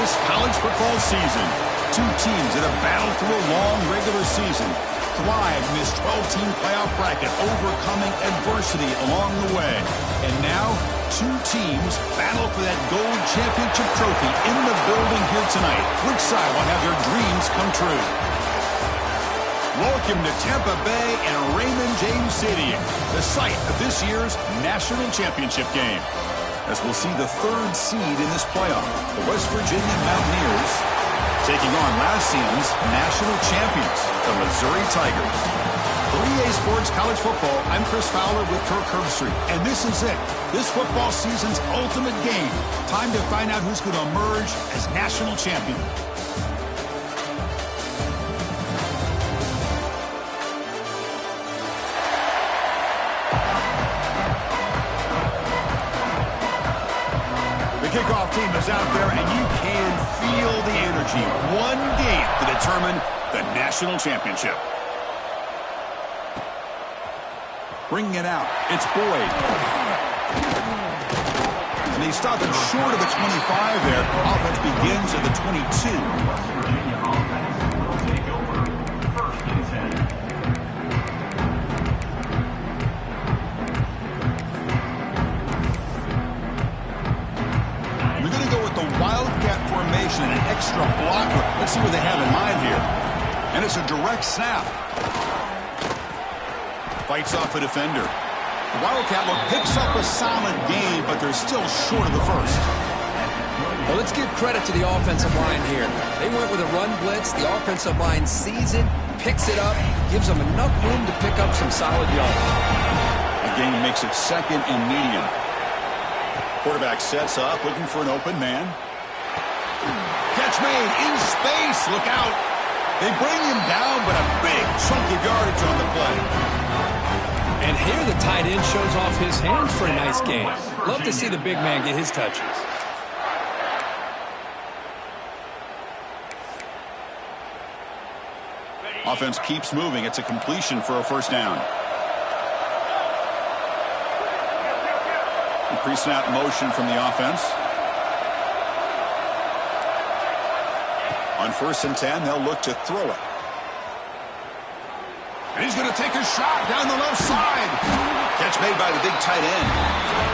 this college football season. Two teams that have battled through a long regular season, thrived in this 12-team playoff bracket, overcoming adversity along the way. And now, two teams battle for that gold championship trophy in the building here tonight. Which side will have their dreams come true? Welcome to Tampa Bay and Raymond James Stadium, the site of this year's national championship game. As we'll see the third seed in this playoff, the West Virginia Mountaineers, taking on last season's national champions, the Missouri Tigers. For EA Sports College Football, I'm Chris Fowler with Kirk Herbstreit, and this is it. This football season's ultimate game. Time to find out who's going to emerge as national champion. The kickoff team is out there, and you can feel the energy. One game to determine the national championship. Bringing it out, it's Boyd. And he stopped it short of the 25 there. Offense begins at the 22. Wildcat formation and an extra blocker. Let's see what they have in mind here. And it's a direct snap. Fights off a defender. The Wildcat look picks up a solid game, but they're still short of the first. Well, let's give credit to the offensive line here. They went with a run blitz. The offensive line sees it, picks it up, gives them enough room to pick up some solid yards. The game makes it second and medium. Quarterback sets up, looking for an open man. Catch made in space. Look out. They bring him down, but a big chunk of yardage on the play. And here the tight end shows off his hands for a nice game. Love to see the big man get his touches. Offense keeps moving. It's a completion for a first down. Pre-snap motion from the offense. On 1st and 10, they'll look to throw it. And he's going to take a shot down the left side. Catch made by the big tight end.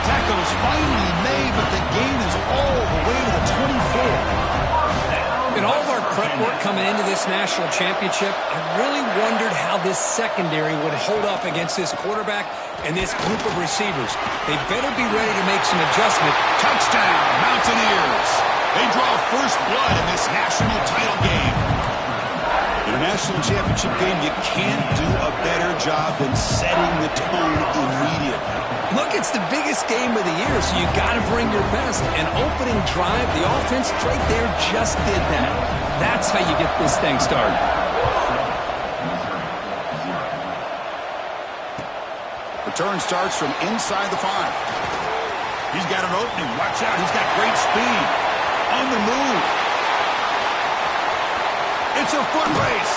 Tackle is finally made, but the gain is all the way to the 24. In all of our prep work coming into this national championship, I really wondered how this secondary would hold up against this quarterback and this group of receivers. They better be ready to make some adjustments. Touchdown, Mountaineers. They draw first blood in this national title game. In a national championship game, you can't do a better job than setting the tone immediately. Look, it's the biggest game of the year, so you got to bring your best. An opening drive, the offense right there just did that. That's how you get this thing started. Return starts from inside the 5. He's got an opening. Watch out. He's got great speed. On the move. It's a foot race.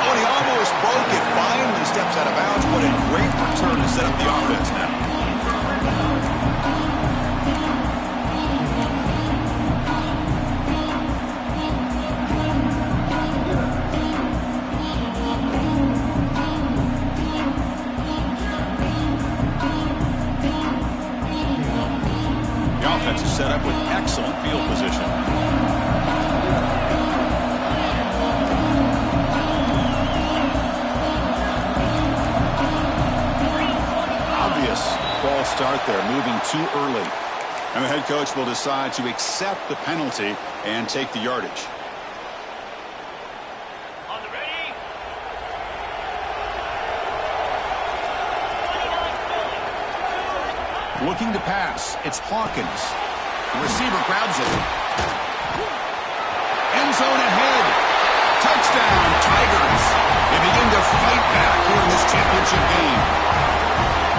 Oh, he almost broke it. Finally steps out of bounds. What a great return to set up the offense now. The offense is set up with excellent field position. False start there, moving too early. And the head coach will decide to accept the penalty and take the yardage. On the ready. Looking to pass. It's Hawkins. The receiver grabs it. End zone ahead. Touchdown, Tigers. They begin to fight back here in this championship game.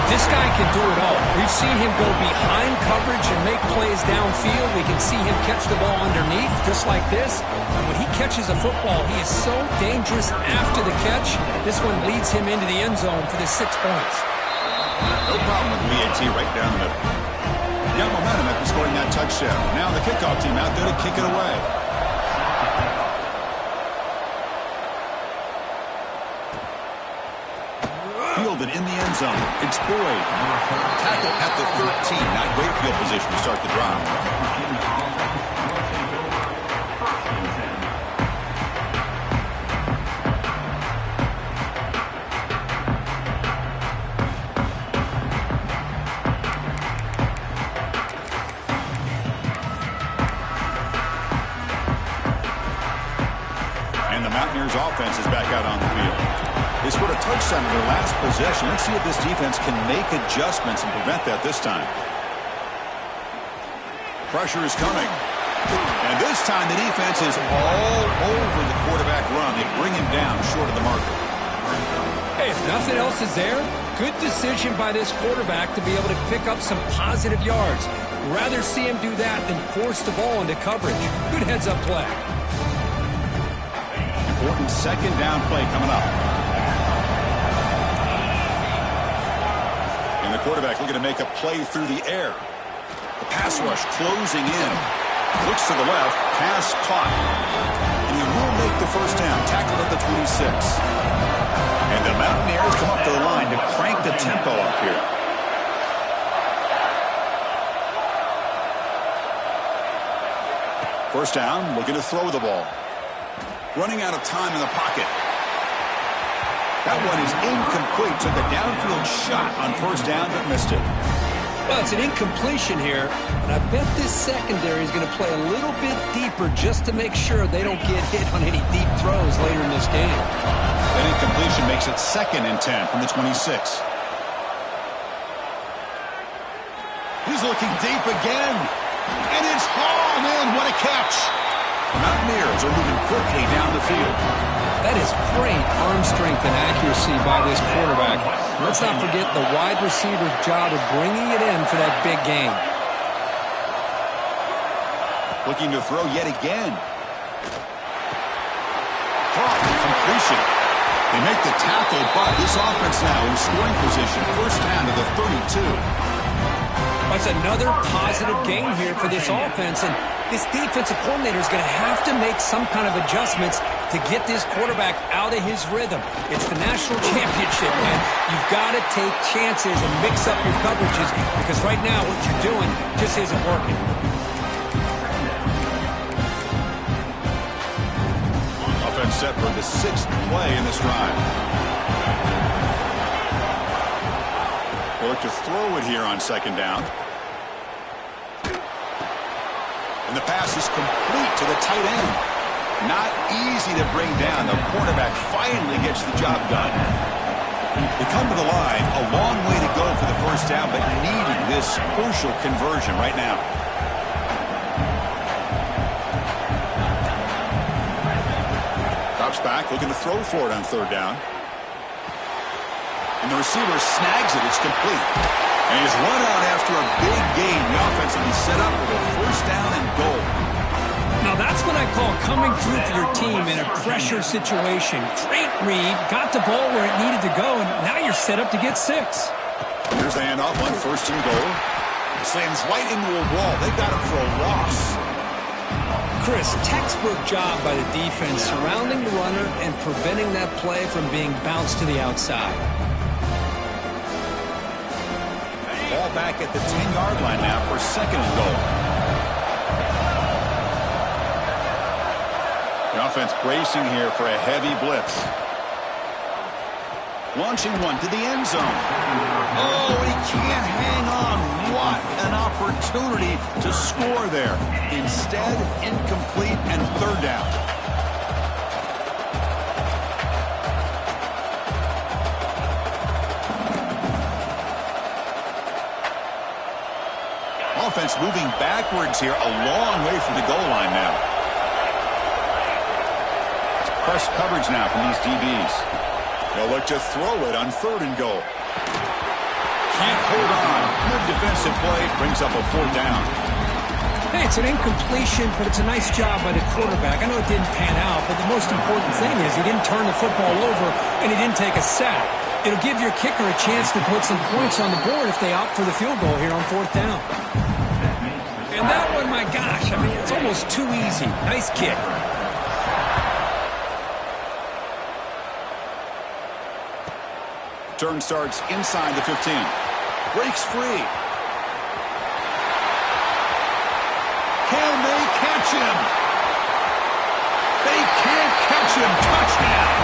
This guy can do it all. We've seen him go behind coverage and make plays downfield. We can see him catch the ball underneath, just like this. And when he catches a football, he is so dangerous after the catch. This one leads him into the end zone for the 6 points. No problem with BAT right down the middle. got momentum after scoring that touchdown. Now the kickoff team out there to kick it away. Fielded in the end zone. It's Boyd. Tackle at the 13. Not great field position to start the drive. Offense is back out on the field. They scored a touchdown in their last possession. Let's see if this defense can make adjustments and prevent that this time. Pressure is coming. And this time the defense is all over the quarterback run. They bring him down short of the marker. Hey, if nothing else is there, good decision by this quarterback to be able to pick up some positive yards. Rather see him do that than force the ball into coverage. Good heads-up play. Important second down play coming up. And the quarterback looking to make a play through the air. The pass rush closing in. Looks to the left. Pass caught. And he will make the first down. Tackled at the 26. And the Mountaineers come up to the line to crank the tempo up here. First down, looking to throw the ball. Running out of time in the pocket. That one is incomplete. Took a downfield shot on first down, but missed it. Well, it's an incompletion here, and I bet this secondary is going to play a little bit deeper just to make sure they don't get hit on any deep throws later in this game. That incompletion makes it 2nd and 10 from the 26. He's looking deep again. And it's hauled in. What a catch. The Mountaineers are moving quickly down the field. That is great arm strength and accuracy by this quarterback. Let's not forget the wide receiver's job of bringing it in for that big game. Looking to throw yet again. Caught, completion. They make the tackle, but this offense now in scoring position. First down to the 32. That's another positive game here for this offense, and this defensive coordinator is going to have to make some kind of adjustments to get this quarterback out of his rhythm. It's the national championship, man. You've got to take chances and mix up your coverages because right now what you're doing just isn't working. Offense set for the 6th play in this drive. They look to throw it here on second down. And the pass is complete to the tight end. Not easy to bring down. The quarterback finally gets the job done. They come to the line. A long way to go for the first down, but needing this crucial conversion right now. Drops back, looking to throw for it on third down. And the receiver snags it. It's complete. And he's run out after a big gain. The offense will be set up with a first down and goal. Now that's what I call coming through for your team in a pressure situation. Great read, got the ball where it needed to go, and now you're set up to get 6. Here's the handoff on first and goal. Slams right into a wall. They got him for a loss. Chris, textbook job by the defense surrounding the runner and preventing that play from being bounced to the outside. Ball back at the 10-yard line now for second and goal. The offense bracing here for a heavy blitz. Launching one to the end zone. Oh, he can't hang on. What an opportunity to score there. Instead, incomplete and third down. Offense moving backwards here, a long way from the goal line now. It's press coverage now from these DBs. They'll look to throw it on third and goal. Can't hold on. Good defensive play, brings up a fourth down. Hey, it's an incompletion, but it's a nice job by the quarterback. I know it didn't pan out, but the most important thing is he didn't turn the football over and he didn't take a sack. It'll give your kicker a chance to put some points on the board if they opt for the field goal here on fourth down. catch. I mean, it's almost too easy. Nice kick. Turn starts inside the 15. Breaks free. Can they catch him? They can't catch him. Touchdown.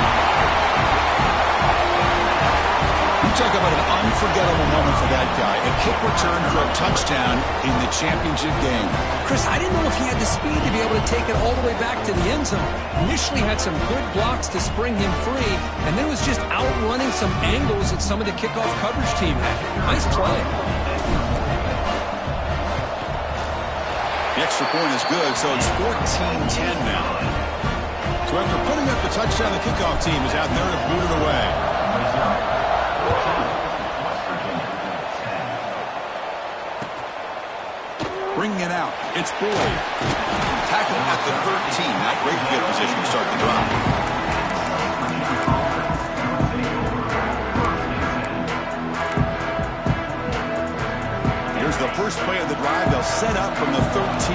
You talk about an unforgettable moment for that guy. A kick return for a touchdown in the championship game. Chris, I didn't know if he had the speed to be able to take it all the way back to the end zone. Initially had some good blocks to spring him free, and then was just outrunning some angles that some of the kickoff coverage team had. Nice play. The extra point is good, so it's 14-10 now. So after putting up the touchdown, the kickoff team is out there to boot it away. Bringing it out, it's Boyd. Tackling at the 13, not great field position to start the drive. Here's the first play of the drive. They'll set up from the 13.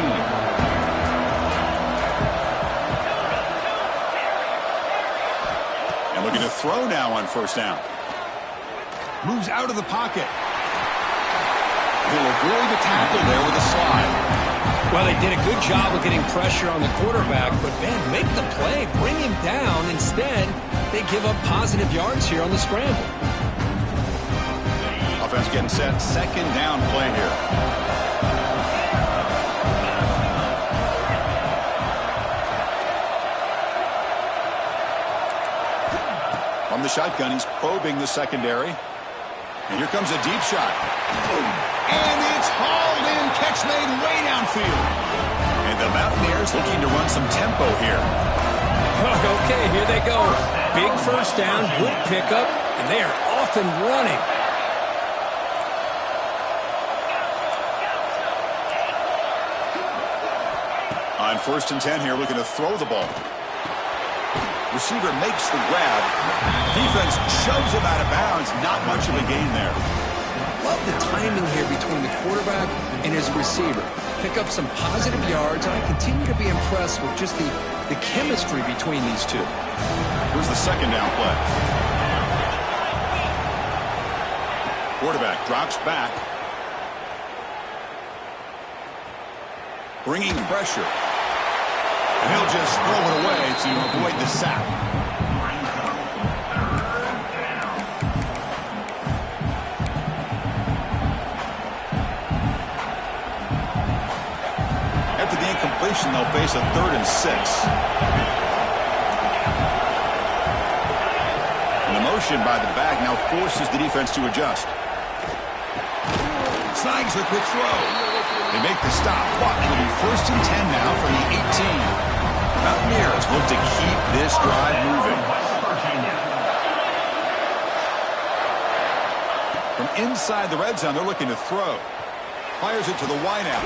And looking to throw now on first down. Moves out of the pocket. He'll avoid the tackle there with a slide. Well, they did a good job of getting pressure on the quarterback, but, man, make the play, bring him down. Instead, they give up positive yards here on the scramble. Offense getting set. Second down play here. From the shotgun, he's probing the secondary. And here comes a deep shot. And it's hauled in. Catch made way downfield. And the Mountaineers looking to run some tempo here. Okay, here they go. Big first down, good pickup, and they are off and running. On 1st and 10 here, looking to throw the ball. Receiver makes the grab. Defense shoves him out of bounds. Not much of a gain there. Love the timing here between the quarterback and his receiver. Pick up some positive yards, and I continue to be impressed with just the chemistry between these two. Here's the second down play. Quarterback drops back. Bringing pressure. And he'll just throw it away to avoid the sack. After the incompletion, they'll face a 3rd and 6. And the motion by the back now forces the defense to adjust. Snags the quick throw. They make the stop, but it'll be 1st and 10 now from the 18. Mountaineers look to keep this drive moving. From inside the red zone, they're looking to throw. Fires it to the wideout.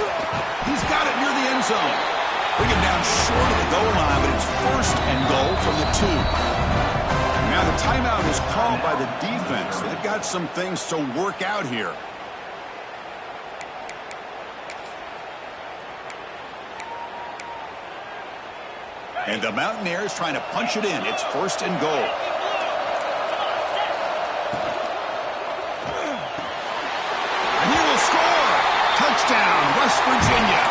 He's got it near the end zone. Bring him down short of the goal line, but it's 1st and goal from the 2. Now the timeout is called by the defense. They've got some things to work out here. And the Mountaineers trying to punch it in. It's 1st and goal. And he will score. Touchdown, West Virginia.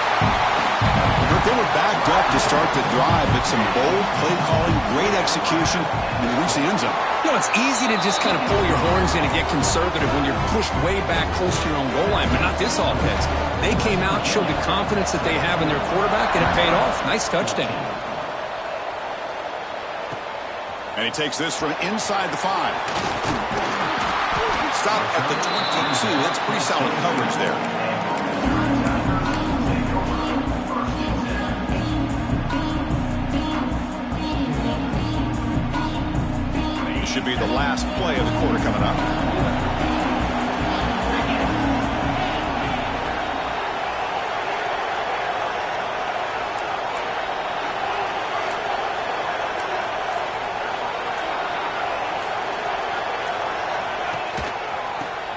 They were backed up to start the drive, but some bold play calling, great execution, and they reach the end zone. You know, it's easy to just kind of pull your horns in and get conservative when you're pushed way back close to your own goal line, but not this offense. They came out, showed the confidence that they have in their quarterback, and it paid off. Nice touchdown. And he takes this from inside the 5. Stop at the 22. That's pretty solid coverage there. This should be the last play of the quarter coming up.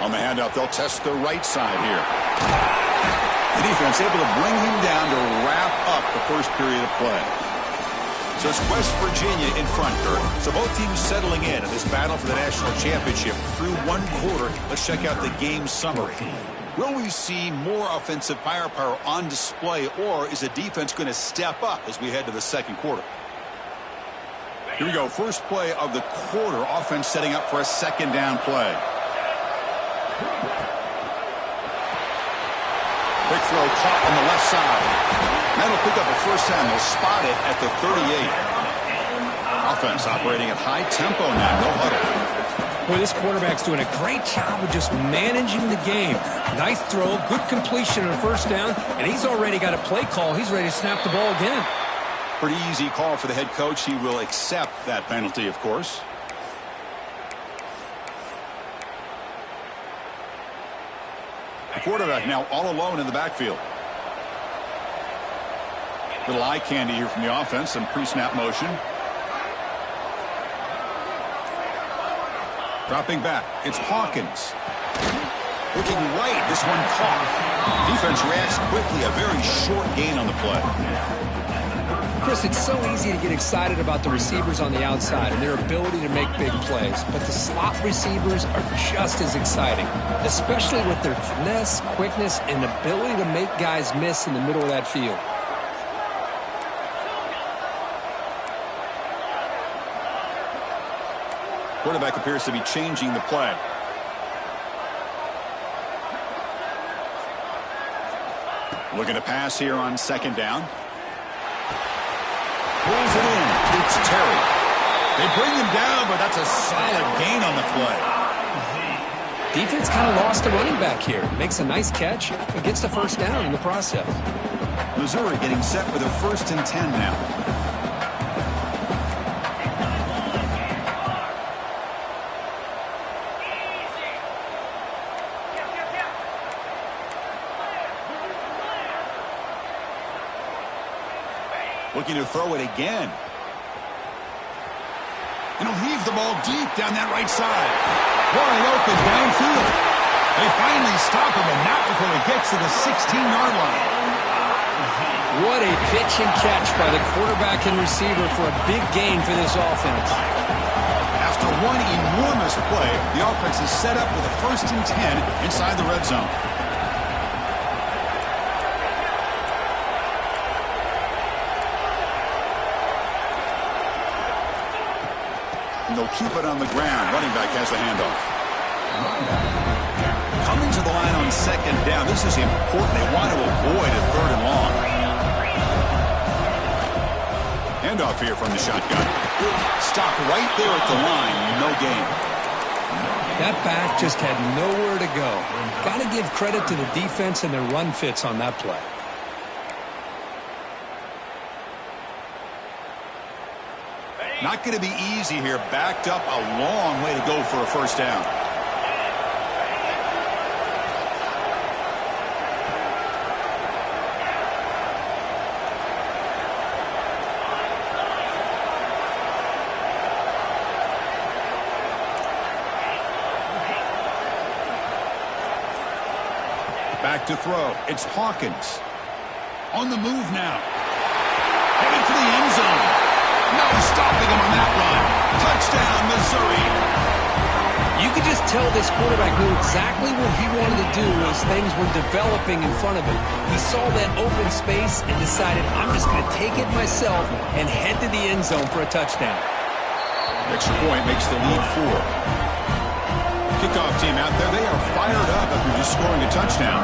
On the handoff, they'll test the right side here. The defense able to bring him down to wrap up the first period of play. So it's West Virginia in front, Kurt. So both teams settling in this battle for the national championship through one quarter. Let's check out the game summary. Will we see more offensive firepower on display, or is the defense going to step up as we head to the second quarter? Here we go. First play of the quarter. Offense setting up for a second down play. Quick throw caught on the left side. That'll pick up a first down. They'll spot it at the 38. Offense operating at high tempo now. No huddle. Boy, this quarterback's doing a great job of just managing the game. Nice throw, good completion on a first down, and he's already got a play call. He's ready to snap the ball again. Pretty easy call for the head coach. He will accept that penalty, of course. The quarterback now all alone in the backfield. Little eye candy here from the offense. Some pre-snap motion. Dropping back. It's Hawkins. Looking right. This one caught. Defense reacts quickly. A very short gain on the play. Chris, it's so easy to get excited about the receivers on the outside and their ability to make big plays. But the slot receivers are just as exciting, especially with their finesse, quickness, and ability to make guys miss in the middle of that field. Quarterback appears to be changing the play. Looking to pass here on second down. Pulls it in. It's Terry. They bring him down, but that's a solid gain on the play. Defense kind of lost the running back here. Makes a nice catch, but gets the first down in the process. Missouri getting set with a 1st and 10 now. Looking to throw it again. And he'll heave the ball deep down that right side. Wide open downfield. They finally stop him, and not before he gets to the 16-yard line. What a pitch and catch by the quarterback and receiver for a big gain for this offense. After one enormous play, the offense is set up with a 1st and 10 inside the red zone. And they'll keep it on the ground. Running back has the handoff. Coming to the line on second down. This is important. They want to avoid a 3rd and long. Handoff here from the shotgun. Stop right there at the line. No gain. That back just had nowhere to go. Got to give credit to the defense and their run fits on that play. Not going to be easy here. Backed up a long way to go for a first down. Back to throw. It's Hawkins. On the move now. Headed for the end zone. No stopping him on that run. Touchdown, Missouri. You could just tell this quarterback knew exactly what he wanted to do as things were developing in front of him. He saw that open space and decided, I'm just going to take it myself and head to the end zone for a touchdown. Extra point makes the lead 4. Kickoff team out there. They are fired up after just scoring a touchdown.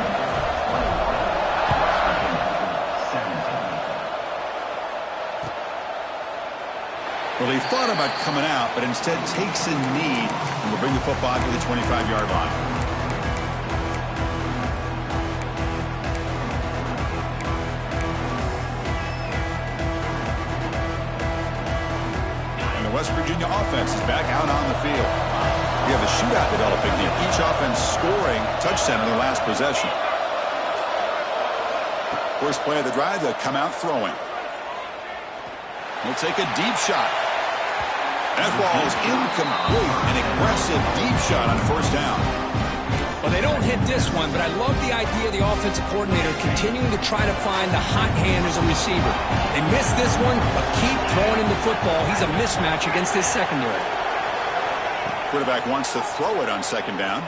Well, they thought about coming out, but instead takes a knee and will bring the football to the 25-yard line. And the West Virginia offense is back out on the field. We have a shootout developing here. Each offense scoring touchdown in their last possession. First play of the drive, they'll come out throwing. He'll take a deep shot. That ball is incomplete. An aggressive deep shot on first down. Well, Well, they don't hit this one, but I love the idea of the offensive coordinator continuing to try to find the hot hand as a receiver. They missed this one, but keep throwing him the football. He's a mismatch against this secondary. Quarterback wants to throw it on second down.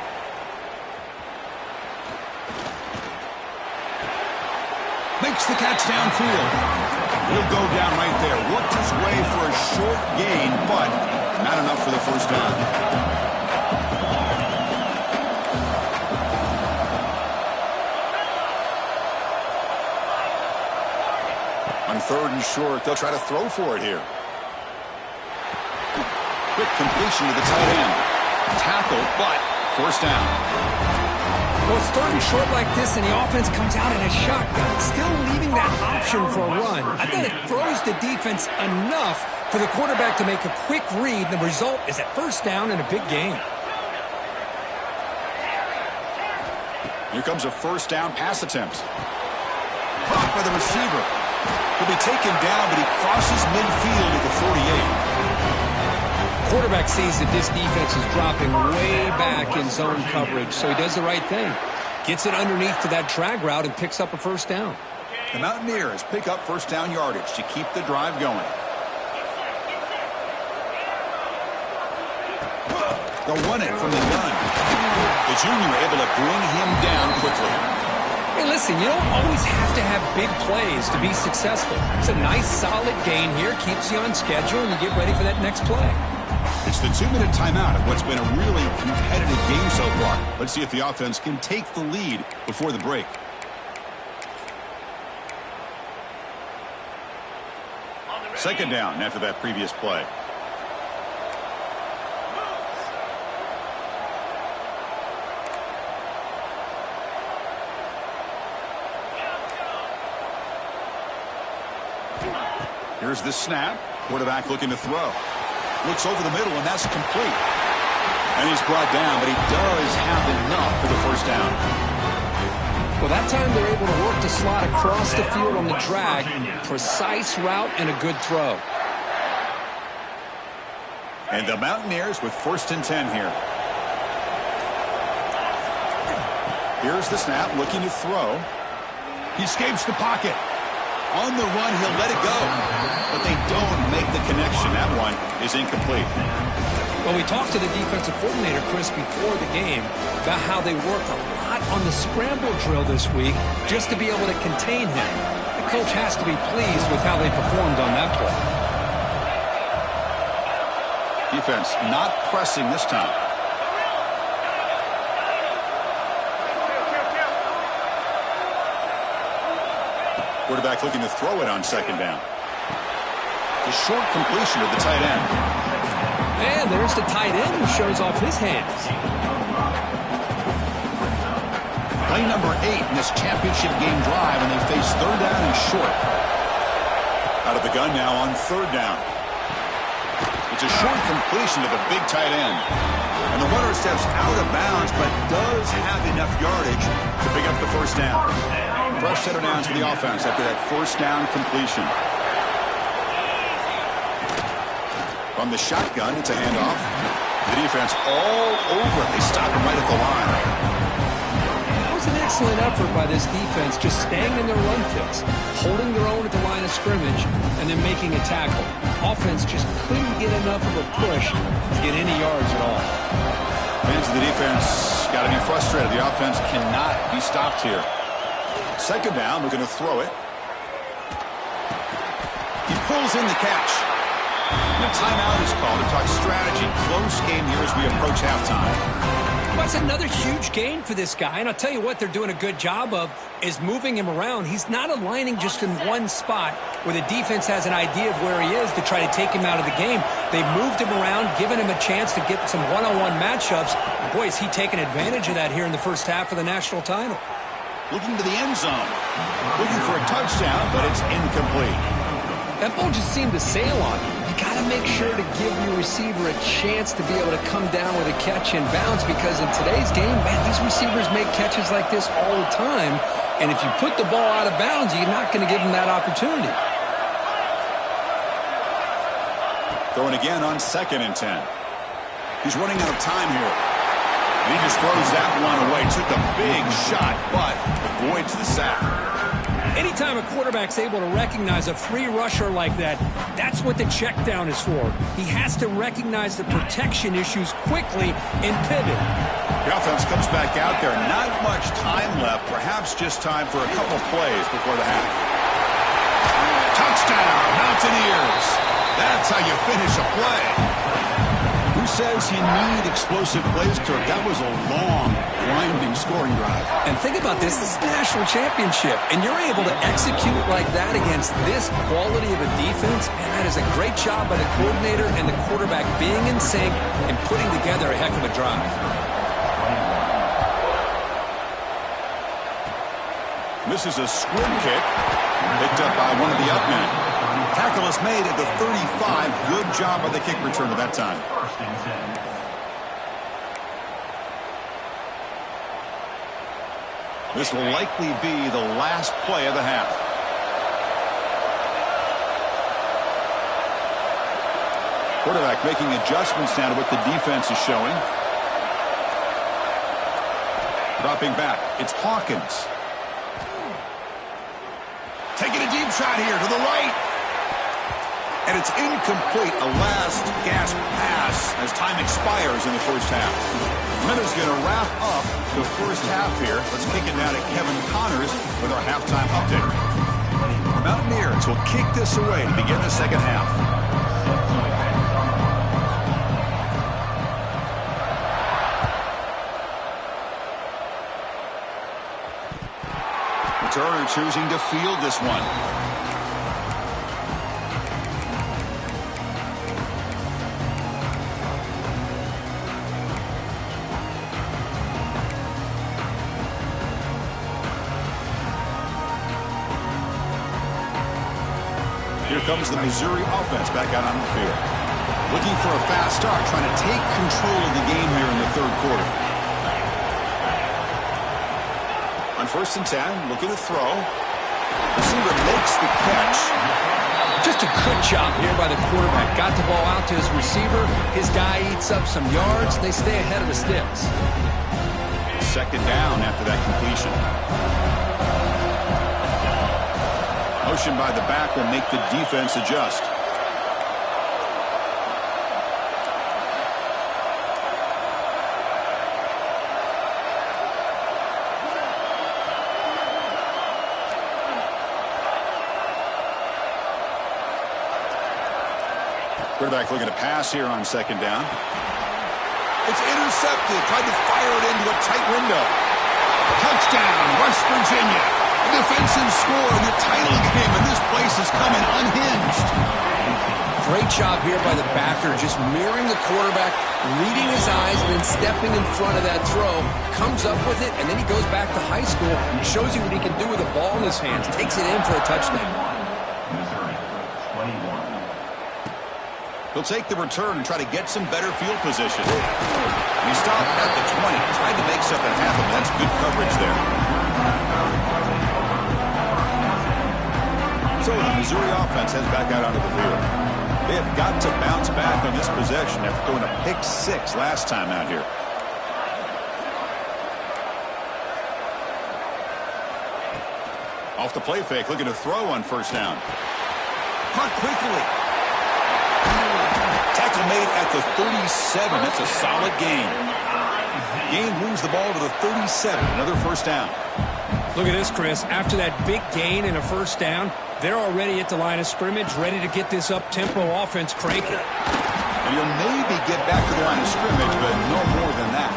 Makes the catch downfield. He'll go down right there. Worked his way for a short gain, but not enough for the first down. On third and short, they'll try to throw for it here. Quick completion to the tight end. Tackle, but first down. Well, it's third and short like this, and the offense comes out in a shotgun, still leaving that option for a run. I think it throws the defense enough for the quarterback to make a quick read. The result is a first down and a big gain. Here comes a first down pass attempt. Caught by the receiver. He'll be taken down, but he crosses midfield at the 48. Quarterback sees that this defense is dropping way back in zone coverage, so he does the right thing. Gets it underneath to that drag route and picks up a first down. The Mountaineers pick up first down yardage to keep the drive going. They'll run it from the gun. The junior able to bring him down quickly. Hey, listen, you don't always have to have big plays to be successful. It's a nice, solid gain here. Keeps you on schedule, and you get ready for that next play. It's the 2-minute timeout of what's been a really competitive game so far. Let's see if the offense can take the lead before the break. Second down after that previous play. Here's the snap. Quarterback looking to throw. Looks over the middle, and that's complete. And he's brought down, but he does have enough for the first down. Well, that time they're able to work the slot across the field on the drag. Precise route and a good throw. And the Mountaineers with 1st and 10 here. Here's the snap, looking to throw. He escapes the pocket. On the run, he'll let it go. But they don't make the connection. That one is incomplete. Well, we talked to the defensive coordinator, Chris, before the game about how they worked a lot on the scramble drill this week just to be able to contain him. The coach has to be pleased with how they performed on that play. Defense not pressing this time. Quarterback looking to throw it on second down. The short completion of the tight end. And there's the tight end who shows off his hands. Play number 8 in this championship game drive, and they face third down and short. Out of the gun now on third down. It's a short completion to the big tight end. And the runner steps out of bounds, but does have enough yardage to pick up the first down. Fresh set of downs for the offense after that first down completion. From the shotgun, it's a handoff. The defense all over it. They stop him right at the line. That was an excellent effort by this defense, just staying in their run fits, holding their own at the line of scrimmage, and then making a tackle. Offense just couldn't get enough of a push to get any yards at all. Fans of the defense got to be frustrated. The offense cannot be stopped here. Second down, looking to throw it. He pulls in the catch. Now timeout is called to talk strategy. Close game here as we approach halftime. Well, that's another huge gain for this guy. And I'll tell you what they're doing a good job of is moving him around. He's not aligning just in one spot where the defense has an idea of where he is to try to take him out of the game. They've moved him around, given him a chance to get some one-on-one matchups. And boy, is he taking advantage of that here in the first half of the national title. Looking to the end zone. Looking for a touchdown, but it's incomplete. That ball just seemed to sail on him. You got to make sure to give your receiver a chance to be able to come down with a catch and bounce, because in today's game, man, these receivers make catches like this all the time. And if you put the ball out of bounds, you're not going to give them that opportunity. Throwing again on 2nd and 10. He's running out of time here. He just throws that one away. Took a big shot, but avoids the sack. Anytime a quarterback's able to recognize a free rusher like that, that's what the check down is for. He has to recognize the protection issues quickly and pivot. The offense comes back out there. Not much time left. Perhaps just time for a couple plays before the half. Touchdown, Mountaineers. That's how you finish a play. Who says you need explosive plays, Kirk? That was a long, winding scoring drive. And think about this. This is the national championship, and you're able to execute like that against this quality of a defense, and that is a great job by the coordinator and the quarterback being in sync and putting together a heck of a drive. This is a scrim kick, picked up by one of the up men. Tackle is made at the 35. Good job by the kick returner that time. This will likely be the last play of the half. Quarterback making adjustments now to what the defense is showing. Dropping back. It's Hawkins. Taking a deep shot here to the right. And it's incomplete, a last gasp pass as time expires in the first half. Mizz going to wrap up the first half here. Let's kick it now to Kevin Connors with our halftime update. The Mountaineers will kick this away to begin the second half. Returner choosing to field this one. Here comes the Missouri offense back out on the field. Looking for a fast start, trying to take control of the game here in the third quarter. On 1st and 10, looking to throw. Receiver makes the catch. Just a good job here by the quarterback. Got the ball out to his receiver. His guy eats up some yards. They stay ahead of the sticks. Second down after that completion. Motion by the back will make the defense adjust. Quarterback looking to pass here on second down. It's intercepted. Tried to fire it into a tight window. Touchdown, West Virginia. Defensive score in the title game, and this place is coming unhinged. Great job here by the backer, just mirroring the quarterback, reading his eyes, and then stepping in front of that throw. Comes up with it, and then he goes back to high school and shows you what he can do with the ball in his hands. Takes it in for a touchdown. He'll take the return and try to get some better field position. And he stopped at the 20, tried to make something happen. That's good coverage there. So the Missouri offense heads back out onto the field. They have got to bounce back on this possession after throwing a pick 6 last time out here. Off the play fake, looking to throw on first down. Caught quickly. Tackle made at the 37. That's a solid gain. Gain moves the ball to the 37. Another first down. Look at this, Chris. After that big gain and a first down, they're already at the line of scrimmage, ready to get this up-tempo offense cranking. And you'll maybe get back to the line of scrimmage, but no more than that.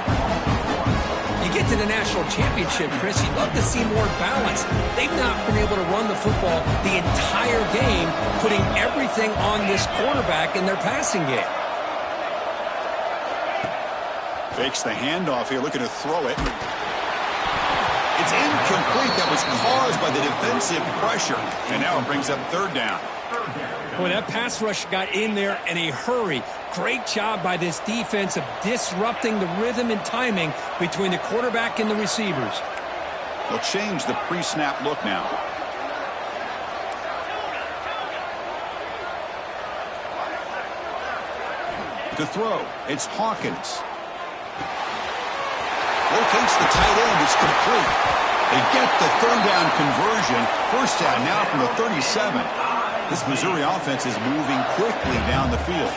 You get to the national championship, Chris, you'd love to see more balance. They've not been able to run the football the entire game, putting everything on this quarterback in their passing game. Fakes the handoff here, looking to throw it. It's incomplete. That was caused by the defensive pressure. And now it brings up third down. Boy, that pass rush got in there in a hurry. Great job by this defense of disrupting the rhythm and timing between the quarterback and the receivers. They'll change the pre-snap look now. To throw, it's Hawkins. Locates the tight end. It's complete. They get the third down conversion. First down now from the 37. This Missouri offense is moving quickly down the field.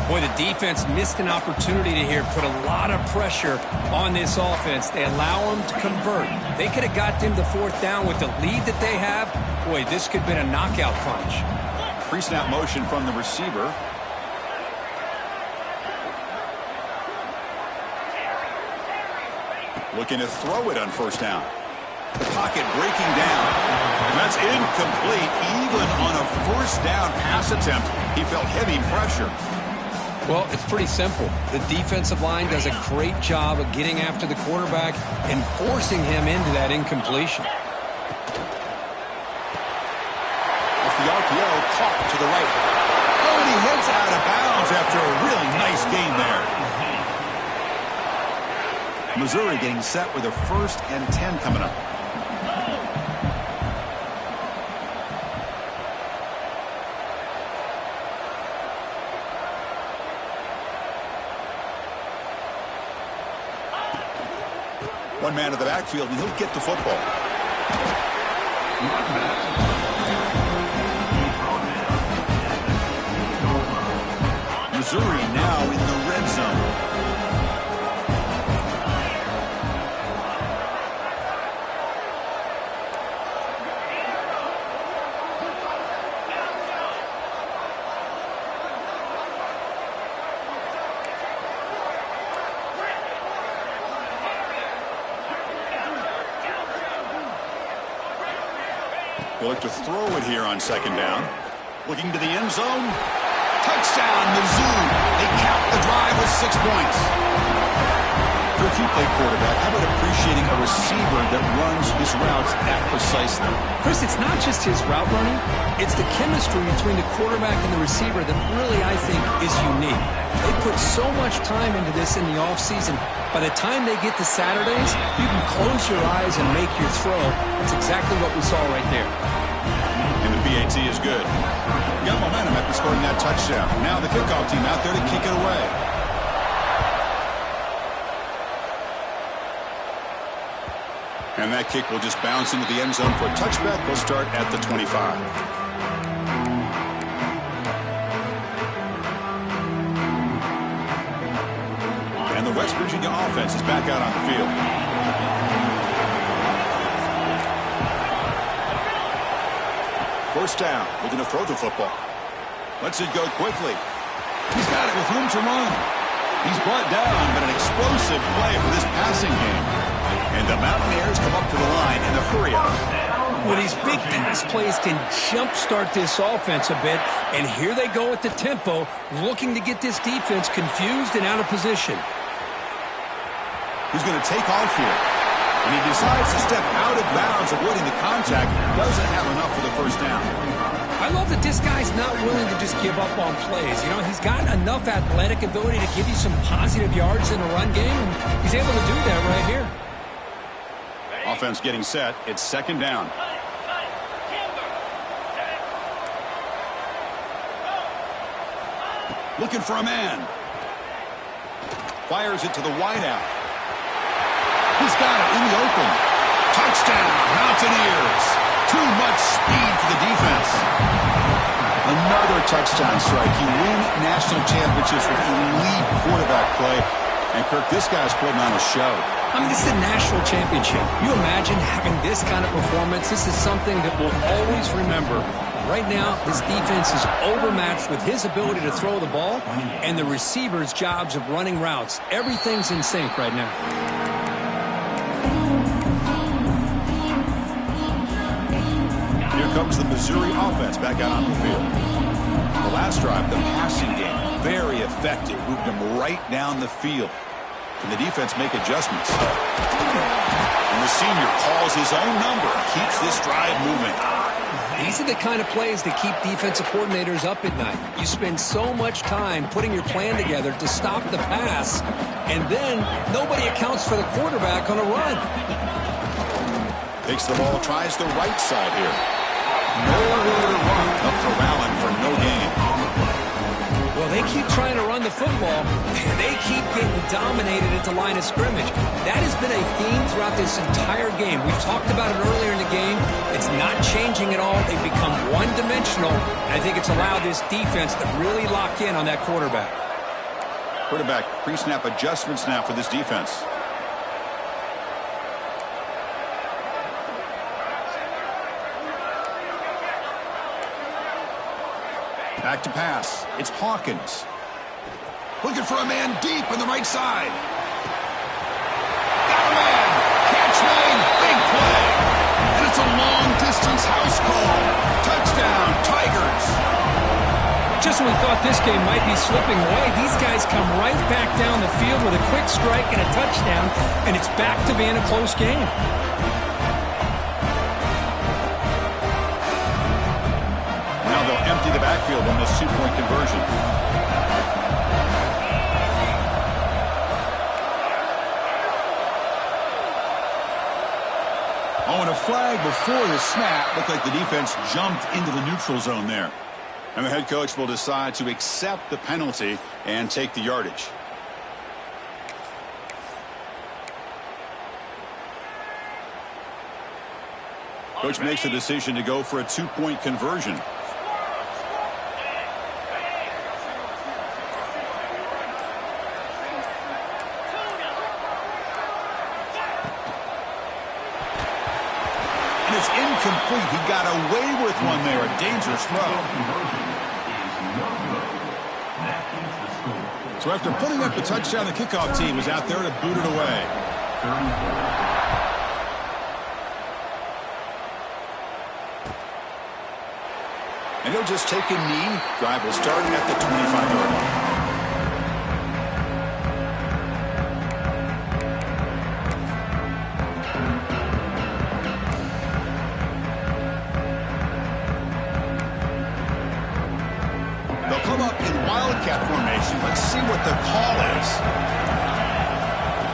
Boy, the defense missed an opportunity to here put a lot of pressure on this offense. They allow them to convert. They could have got them to fourth down with the lead that they have. Boy, this could have been a knockout punch. Pre-snap motion from the receiver. Looking to throw it on first down. The pocket breaking down. That's incomplete. Even on a first down pass attempt, he felt heavy pressure. Well, it's pretty simple. The defensive line does a great job of getting after the quarterback and forcing him into that incompletion. Off the RPO, caught to the right. Oh, and he heads out of bounds after a really nice gain there. Missouri getting set with a 1st and 10 coming up. One man in the backfield, and he'll get the football. Missouri now in the red zone. They look to throw it here on second down. Looking to the end zone. Touchdown, Mizzou. They cap the drive with 6 points. If you play quarterback, how about appreciating a receiver that runs his routes that precisely? Chris, it's not just his route running. It's the chemistry between the quarterback and the receiver that really, I think, is unique. They put so much time into this in the offseason. By the time they get to Saturdays, you can close your eyes and make your throw. That's exactly what we saw right there. And the PAT is good. Got momentum after scoring that touchdown. Now the kickoff team out there to kick it away. And that kick will just bounce into the end zone for a touchback. They'll start at the 25. And the West Virginia offense is back out on the field. First down. Looking to throw the football. Lets it go quickly. He's got it with room to run. He's brought down, but an explosive play for this passing game. And the Mountaineers come up to the line in the hurry-up. Well, these big pass plays can jumpstart this offense a bit, and here they go at the tempo, looking to get this defense confused and out of position. He's going to take off here. And he decides to step out of bounds, avoiding the contact. Doesn't have enough for the first down. I love that this guy's not willing to just give up on plays. You know, he's got enough athletic ability to give you some positive yards in the run game, and he's able to do that right here. Offense getting set. It's second down. Looking for a man. Fires it to the wideout. He's got it in the open. Touchdown, Mountaineers. Too much speed for the defense. Another touchdown strike. You win national championships with elite quarterback play. And, Kirk, this guy's putting on a show. I mean, this is a national championship. You imagine having this kind of performance? This is something that we'll always remember. Right now, this defense is overmatched with his ability to throw the ball and the receivers' jobs of running routes. Everything's in sync right now. Here comes the Missouri offense back out on the field. The last drive, the passing game, very effective. Moved them right down the field. Can the defense make adjustments? And the senior calls his own number, keeps this drive moving. These are the kind of plays that keep defensive coordinators up at night. You spend so much time putting your plan together to stop the pass, and then nobody accounts for the quarterback on a run. Takes the ball, tries the right side here. Nowhere to run, up to Allen for no gain. Well, they they keep trying to run the football, they keep getting dominated at the line of scrimmage. That has been a theme throughout this entire game. We've talked about it earlier in the game. It's not changing at all. They've become one-dimensional, and I think it's allowed this defense to really lock in on that quarterback. Quarterback pre-snap adjustments now for this defense. Back to pass. It's Hawkins. Looking for a man deep on the right side. Got a man. Catch made. Big play. And it's a long-distance house call. Touchdown, Tigers. Just when we thought this game might be slipping away, these guys come right back down the field with a quick strike and a touchdown, and it's back to being a close game. Now they'll empty the backfield on this two-point conversion. Oh, and a flag before the snap. Looked like the defense jumped into the neutral zone there. And the head coach will decide to accept the penalty and take the yardage. Coach makes the decision to go for a two-point conversion. And it's incomplete. He got away with one there. A dangerous throw. So after putting up the touchdown, the kickoff team was out there to boot it away. And he'll just take a knee. Drive will start at the 25-yard line. They'll come up in wildcat formation. Let's see what the call is.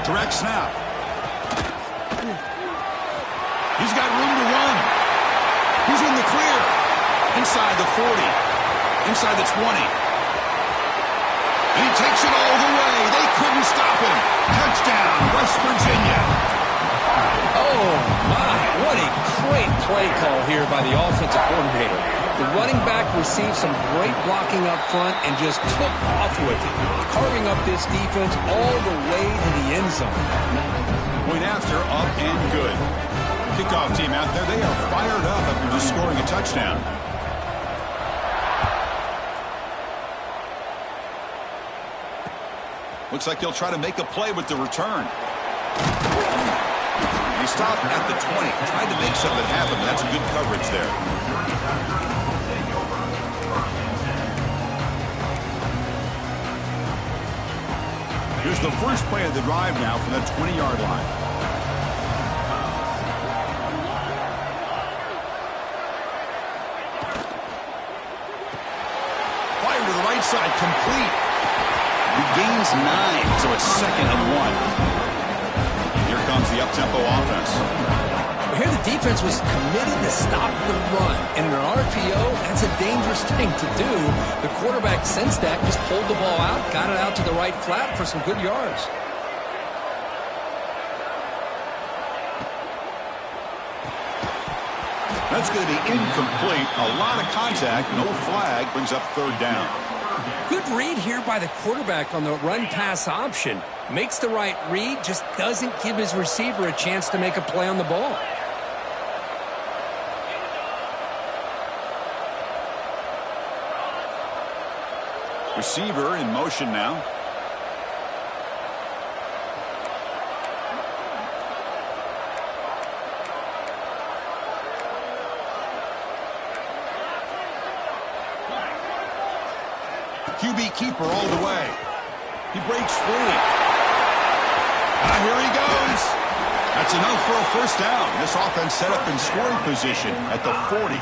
Direct snap. He's got room to run. He's in the clear. Inside the 40. Inside the 20. And he takes it all the way. They couldn't stop him. Touchdown, West Virginia. Oh, my. What a great play call here by the offensive coordinator. The running back received some great blocking up front and just took off with it, carving up this defense all the way to the end zone. Point after, up and good. Kickoff team out there, they are fired up after just scoring a touchdown. Looks like he'll try to make a play with the return. He stopped at the 20, tried to make something happen, but that's a good coverage there. Here's the first play of the drive now from the 20-yard line. Fire to the right side, complete. He gains 9, so it's 2nd and 1. Here comes the up-tempo offense. Here the defense was committed to stop the run. And in an RPO, that's a dangerous thing to do. The quarterback sensed that, just pulled the ball out, got it out to the right flat for some good yards. That's going to be incomplete. A lot of contact, no flag, brings up 3rd down. Good read here by the quarterback on the run-pass option. Makes the right read, just doesn't give his receiver a chance to make a play on the ball. Receiver in motion now. QB keeper all the way. He breaks free. Here he goes. That's enough for a first down. This offense set up in scoring position at the 40.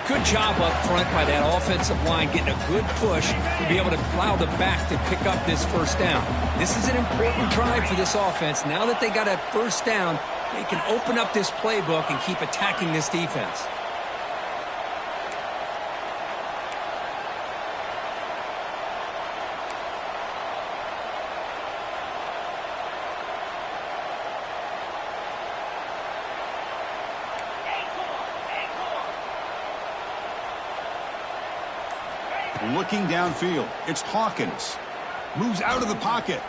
Good job up front by that offensive line, getting a good push to be able to allow the back to pick up this first down. This is an important drive for this offense. Now that they got a first down, they can open up this playbook and keep attacking this defense. looking downfield. It's Hawkins. Moves out of the pocket.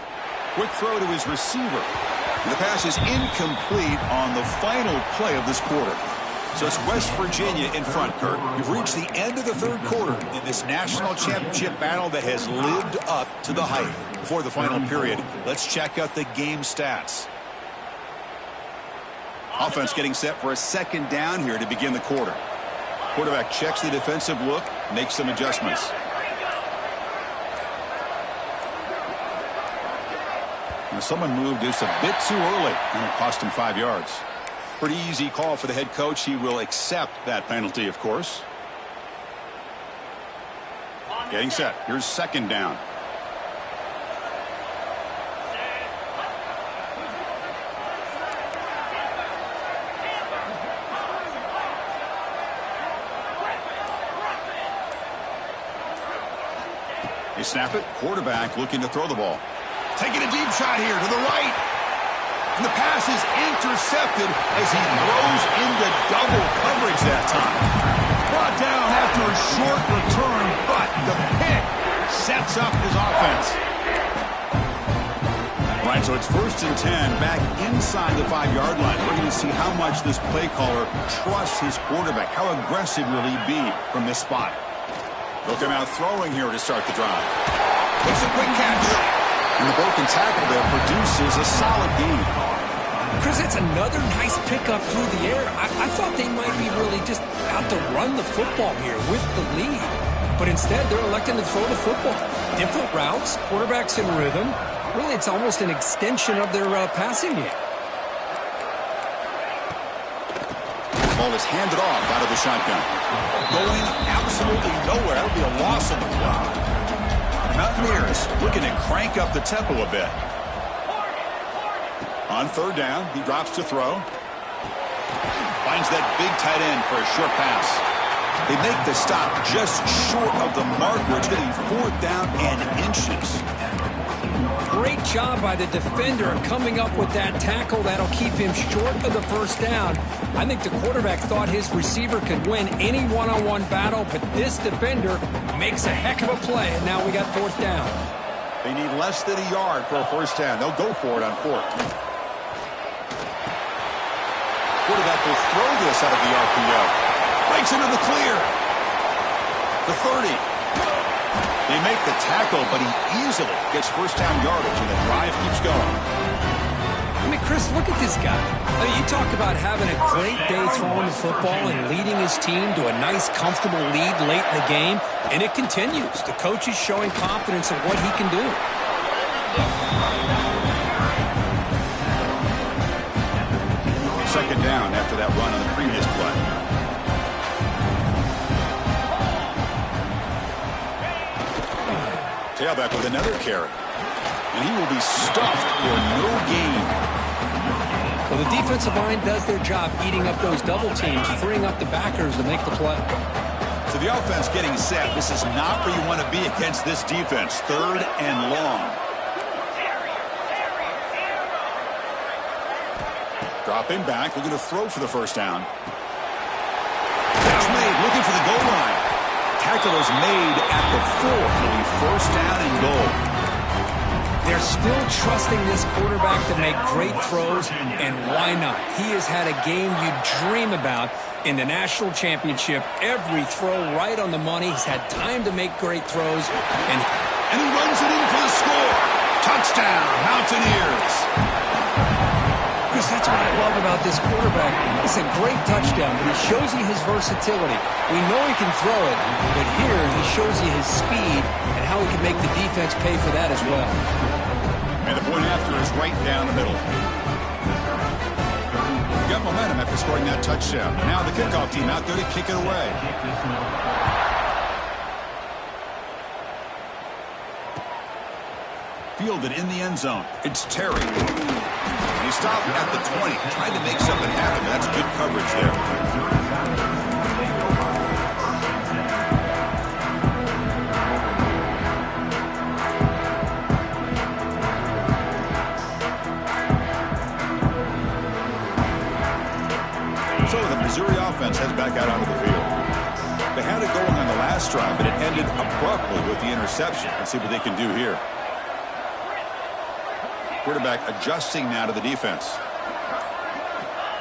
Quick throw to his receiver. The pass is incomplete on the final play of this quarter. So it's West Virginia in front, Kirk. We've reached the end of the third quarter in this national championship battle that has lived up to the hype. Before the final period, let's check out the game stats. Offense getting set for a second down here to begin the quarter. Quarterback checks the defensive look, makes some adjustments. Now someone moved just a bit too early, and it cost him 5 yards. Pretty easy call for the head coach. He will accept that penalty, of course. Getting set. Here's second down. They snap it. Quarterback looking to throw the ball. Taking a deep shot here to the right. And the pass is intercepted as he throws into double coverage that time. Brought down after a short return, but the pick sets up his offense. Right, so it's 1st and 10 back inside the 5-yard line. We're going to see how much this play caller trusts his quarterback. How aggressive will he be from this spot? They'll come out throwing here to start the drive. Makes a quick catch. And the broken tackle there produces a solid gain. Chris, it's another nice pickup through the air. I thought they might be really just out to run the football here with the lead. But instead, they're electing to throw the football. Different routes, quarterbacks in rhythm. Really, it's almost an extension of their passing game. The ball is handed off out of the shotgun. Going absolutely nowhere. That would be a loss on the play. Mountaineers looking to crank up the tempo a bit. On third down, he drops to throw. Finds that big tight end for a short pass. They make the stop just short of the marker. It's going to be 4th down and inches. Great job by the defender coming up with that tackle that'll keep him short of the first down. I think the quarterback thought his receiver could win any one-on-one battle, but this defender makes a heck of a play, and now we got 4th down. They need less than a yard for a first down. They'll go for it on 4th. Quarterback will throw this out of the RPO. Breaks into the clear. The 30. They make the tackle, but he easily gets first down yardage, and the drive keeps going. I mean, Chris, look at this guy. I mean, you talk about having a great day throwing the football and leading his team to a nice, comfortable lead late in the game, and it continues. The coach is showing confidence of what he can do. Second down after that run on the previous play. Tailback with another carry. And he will be stuffed for no gain. Well, the defensive line does their job eating up those double teams, freeing up the backers to make the play. So the offense getting set. This is not where you want to be against this defense. 3rd and long. Dropping back, looking to throw for the first down. Catch made, looking for the goal line. Tackle is made at the 4th. It'll be first down and goal. They're still trusting this quarterback to make great throws, and why not? He has had a game you dream about in the national championship. Every throw right on the money. He's had time to make great throws, and he runs it in for the score. Touchdown, Mountaineers. Chris, that's what I love about this quarterback. It's a great touchdown, but he shows you his versatility. We know he can throw it, but here he shows you his speed and how he can make the defense pay for that as well. And the point after is right down the middle. Got momentum after scoring that touchdown. Now the kickoff team out there to kick it away. Fielded in the end zone. It's Terry. He stopped at the 20, trying to make something happen. That's good coverage there. So the Missouri offense heads back out onto the field. They had it going on the last drive, but it ended abruptly interception. Let's see what they can do here. Quarterback adjusting now to the defense.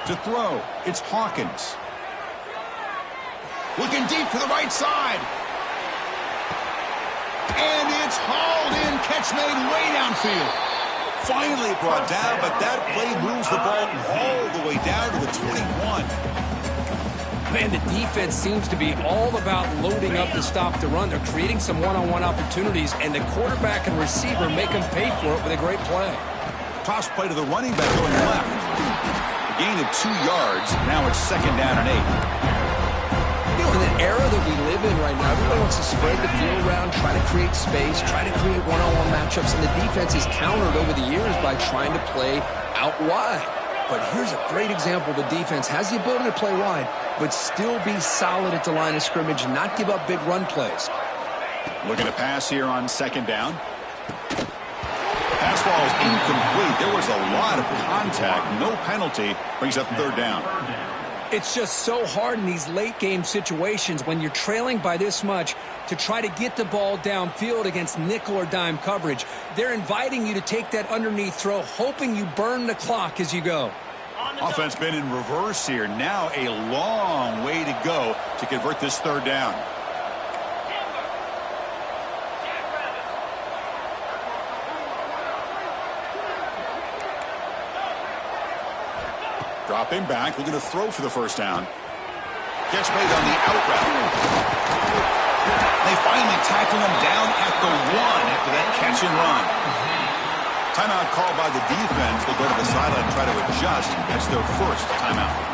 To throw, it's Hawkins. Looking deep to the right side. And it's hauled in. Catch made way downfield. Finally brought down, but that play moves the ball all the way down to the 21. Man, the defense seems to be all about loading up to stop the run. They're creating some one-on-one opportunities, and the quarterback and receiver make them pay for it with a great play. Toss play to the running back going left. A gain of 2 yards. Now it's 2nd down and 8. You know, in the era that we live in right now, everybody wants to spread the field around, try to create space, try to create one-on-one matchups, and the defense is countered over the years by trying to play out wide. But here's a great example. The defense has the ability to play wide, but still be solid at the line of scrimmage and not give up big run plays. Looking to pass here on 2nd down. Pass ball is incomplete. There was a lot of contact. No penalty. Brings up 3rd down. It's just so hard in these late-game situations when you're trailing by this much to try to get the ball downfield against nickel or dime coverage. They're inviting you to take that underneath throw, hoping you burn the clock as you go. Offense been in reverse here. Now a long way to go to convert this 3rd down. Dropping back, looking to throw for the 1st down. Catch made on the out route. They finally tackle him down at the 1 after that catch and run. Timeout called by the defense. They'll go to the sideline and try to adjust. That's their 1st timeout.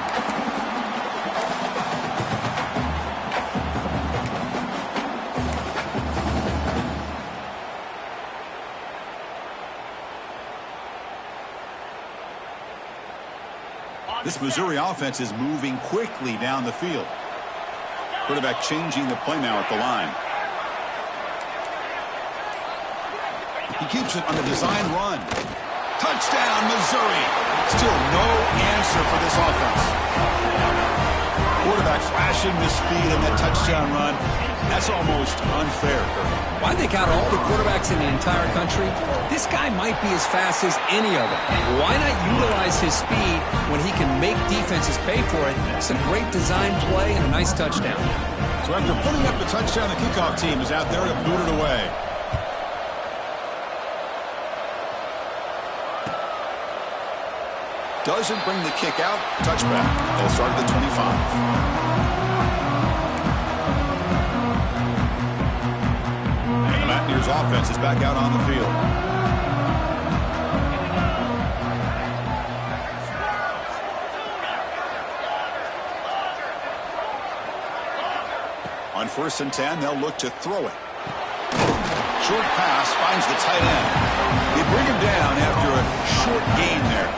This Missouri offense is moving quickly down the field. Quarterback changing the play now at the line. He keeps it on the design run. Touchdown, Missouri. Still no answer for this offense. Quarterback flashing the speed in that touchdown run. That's almost unfair. Why they got all the quarterbacks in the entire country? This guy might be as fast as any of them. Why not utilize his speed when he can make defenses pay for it? It's a great design play and a nice touchdown. So after putting up the touchdown, the kickoff team is out there to boot it away. Doesn't bring the kick out. Touchback. They'll start at the 25. Mountaineers offense is back out on the field. On 1st and 10, they'll look to throw it. Short pass finds the tight end. They bring him down after a short gain there.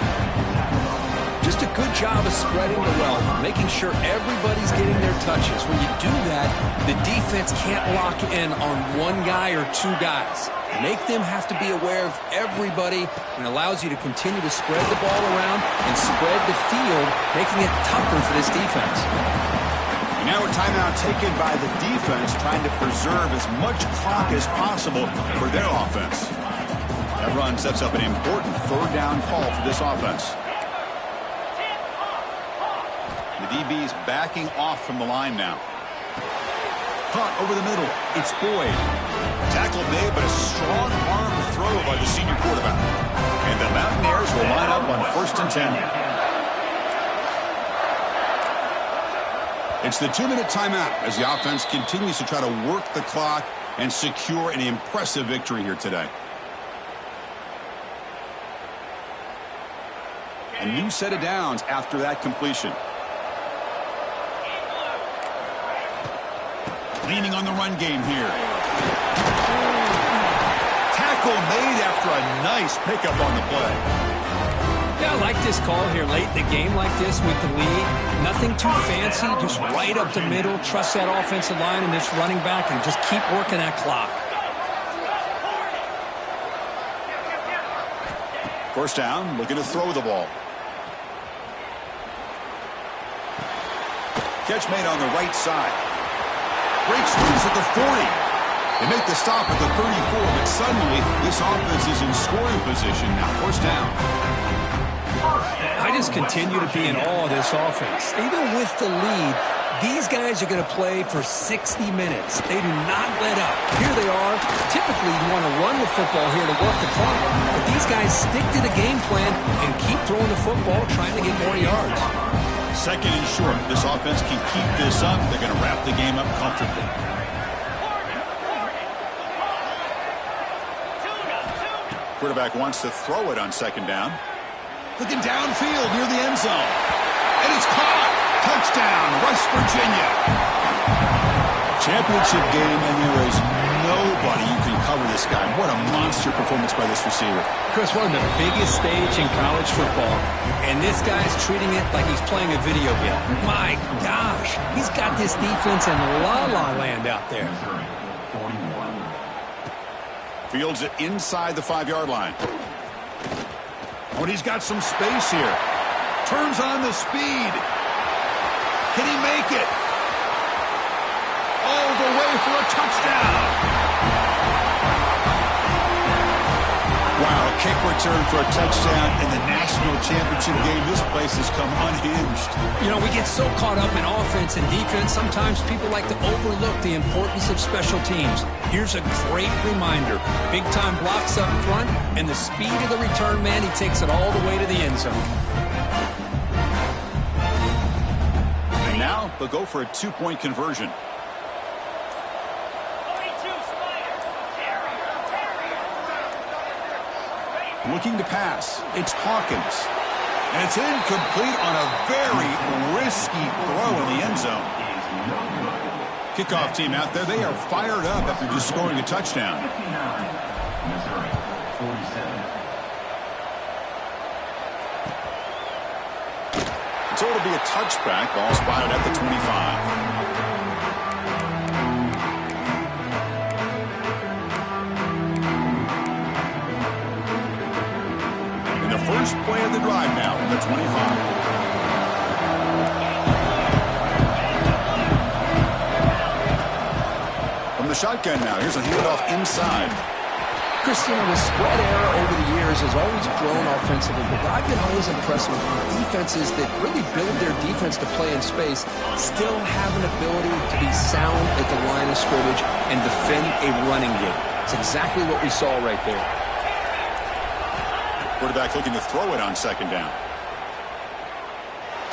Just a good job of spreading the wealth, making sure everybody's getting their touches. When you do that, the defense can't lock in on one guy or 2 guys. Make them have to be aware of everybody, and allows you to continue to spread the ball around and spread the field, making it tougher for this defense. And now a timeout taken by the defense, trying to preserve as much clock as possible for their offense. That run sets up an important 3rd down call for this offense. DB's backing off from the line now. Caught over the middle. It's Boyd. Tackle made, but a strong arm throw by the senior quarterback. And the Mountaineers will line up on 1st and 10. It's the 2-minute timeout as the offense continues to try to work the clock and secure an impressive victory here today. A new set of downs after that completion. Leaning on the run game here. Tackle made after a nice pickup on the play. Yeah, I like this call here late in the game like this with the lead. Nothing too fancy, just right up the middle. Trust that offensive line and this running back and just keep working that clock. 1st down, looking to throw the ball. Catch made on the right side. Breaks loose at the 40. They make the stop at the 34, but suddenly this offense is in scoring position now. First down. I just continue to be in awe of this offense. Even with the lead, these guys are going to play for 60 minutes. They do not let up. Here they are. Typically, you want to run the football here to work the clock, but these guys stick to the game plan and keep throwing the football, trying to get more yards. Second and short. This offense can keep this up. They're going to wrap the game up comfortably. Quarterback wants to throw it on second down. Looking downfield near the end zone. And it's caught. Touchdown, West Virginia. Championship game, and there is nobody who can cover this guy. What a monster performance by this receiver. Chris, one of the biggest stage in college football, and this guy's treating it like he's playing a video game. My gosh, he's got this defense in la-la land out there. Fields it inside the 5-yard line. Oh, and he's got some space here. Turns on the speed. Can he make it? All the way for a touchdown. Wow, a kick return for a touchdown in the national championship game. This place has come unhinged. You know, we get so caught up in offense and defense, sometimes people like to overlook the importance of special teams. Here's a great reminder. Big-time blocks up front, and the speed of the return man, he takes it all the way to the end zone. And now they'll go for a 2-point conversion. Looking to pass. It's Hawkins. And it's incomplete on a very risky throw in the end zone. Kickoff team out there, they are fired up after just scoring a touchdown. So it'll be a touchback. Ball spotted at the 25. First play of the drive now from the 25. From the shotgun now, here's a handoff inside. Christina, the spread era over the years has always grown offensively, but I've been always impressed with defenses that really build their defense to play in space, still have an ability to be sound at the line of scrimmage and defend a running game. It's exactly what we saw right there. Quarterback looking to throw it on second down.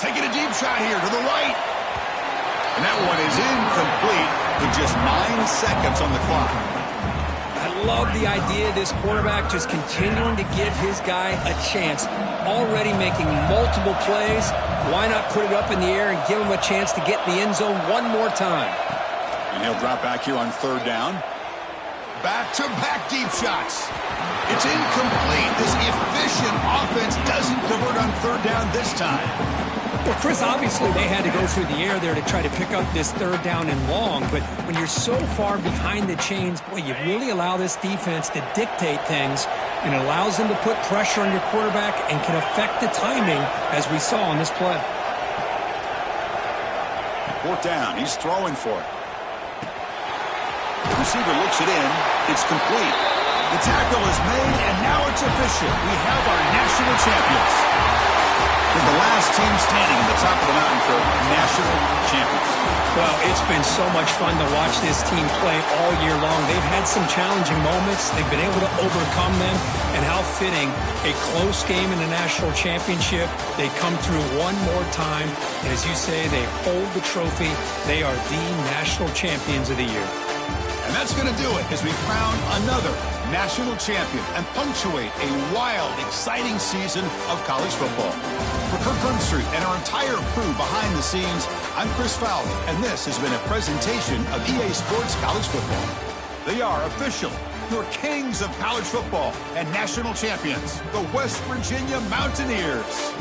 Taking a deep shot here to the right. And that one is incomplete with just 9 seconds on the clock. I love the idea of this quarterback just continuing to give his guy a chance. Already making multiple plays. Why not put it up in the air and give him a chance to get in the end zone one more time? And he'll drop back here on third down. Back-to-back deep shots. It's incomplete. This efficient offense doesn't convert on third down this time. Well, Chris, obviously they had to go through the air there to try to pick up this third down and long, but when you're so far behind the chains, boy, you really allow this defense to dictate things, and it allows them to put pressure on your quarterback and can affect the timing, as we saw on this play. Fourth down. He's throwing for it. The receiver looks it in. It's complete. The tackle is made, and now it's official. We have our national champions. They're the last team standing in the top of the mountain for national champions. Well, it's been so much fun to watch this team play all year long. They've had some challenging moments. They've been able to overcome them. And how fitting, a close game in the national championship. They come through one more time. And as you say, they hold the trophy. They are the national champions of the year. And that's going to do it as we crown another national champion and punctuate a wild, exciting season of college football. For Kirk Herbstreit and our entire crew behind the scenes, I'm Chris Fowler, and this has been a presentation of EA Sports College Football. They are official, your kings of college football and national champions, the West Virginia Mountaineers.